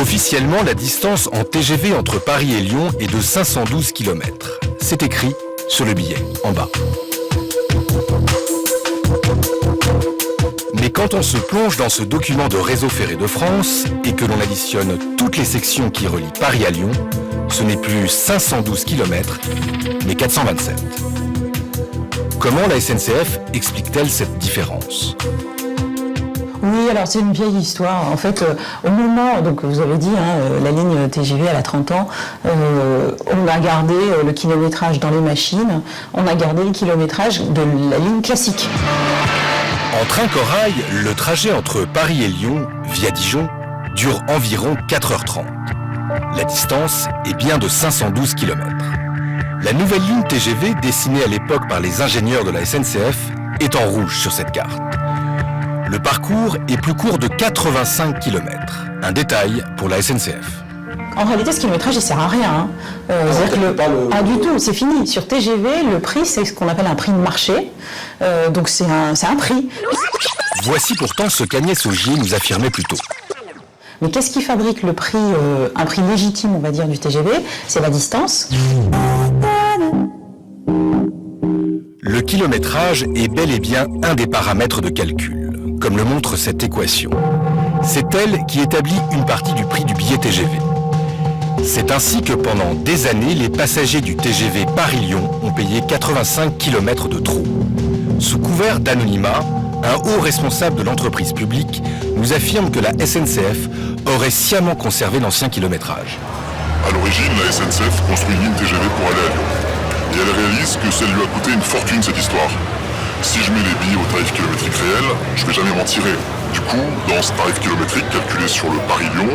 Officiellement, la distance en TGV entre Paris et Lyon est de 512 km. C'est écrit sur le billet, en bas. Mais quand on se plonge dans ce document de Réseau Ferré de France et que l'on additionne toutes les sections qui relient Paris à Lyon, ce n'est plus 512 km, mais 427. Comment la SNCF explique-t-elle cette différence ? Oui, alors c'est une vieille histoire. En fait, au moment, donc vous avez dit, la ligne TGV elle a 30 ans, on a gardé le kilométrage dans les machines, on a gardé le kilométrage de la ligne classique. En train corail, le trajet entre Paris et Lyon, via Dijon, dure environ 4h30. La distance est bien de 512 km. La nouvelle ligne TGV, dessinée à l'époque par les ingénieurs de la SNCF, est en rouge sur cette carte. Le parcours est plus court de 85 km. Un détail pour la SNCF. En réalité, ce kilométrage, il sert à rien. Pas du tout, c'est fini. Sur TGV, le prix, c'est ce qu'on appelle un prix de marché. Donc c'est un prix. Voici pourtant ce qu'Agnès Augier nous affirmait plus tôt. Mais qu'est-ce qui fabrique le prix, un prix légitime, on va dire, du TGV ? C'est la distance. Le kilométrage est bel et bien un des paramètres de calcul, comme le montre cette équation. C'est elle qui établit une partie du prix du billet TGV. C'est ainsi que pendant des années, les passagers du TGV Paris-Lyon ont payé 85 km de trop. Sous couvert d'anonymat, un haut responsable de l'entreprise publique nous affirme que la SNCF aurait sciemment conservé l'ancien kilométrage. À l'origine, la SNCF construit une ligne TGV pour aller à Lyon. Et elle réalise que ça lui a coûté une fortune cette histoire. Si je mets les billets au tarif kilométrique réel, je ne vais jamais m'en tirer. Du coup, dans ce tarif kilométrique calculé sur le Paris-Lyon,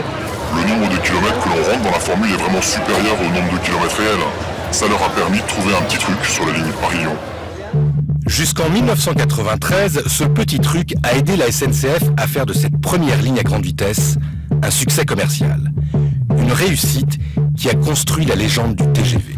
le nombre de kilomètres que l'on rentre dans la formule est vraiment supérieur au nombre de kilomètres réels. Ça leur a permis de trouver un petit truc sur la ligne Paris-Lyon. Jusqu'en 1993, ce petit truc a aidé la SNCF à faire de cette première ligne à grande vitesse un succès commercial. Une réussite qui a construit la légende du TGV.